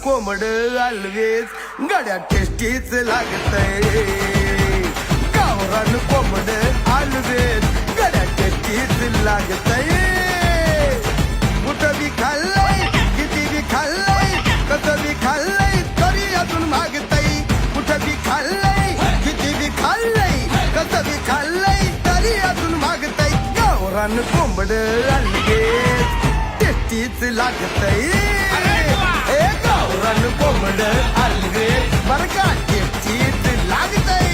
कोंबड always गड्या टेस्टीच लागतय गावरान कोंबड अलवेज गड्या टेस्टीच लागतय कुठं बी खाल्लंय किती बी खाल्लंय कसं बी खाल्लंय तरी अजून मागतय कुठं बी खाल्लंय किती बी खाल्लंय कसं बी खाल्लंय तरी अजून मागतय गावरान कोंबड अलवेज टेस्टीच लागतय गावरान कोंबड अलवेज बरं का टेस्टीच लागतय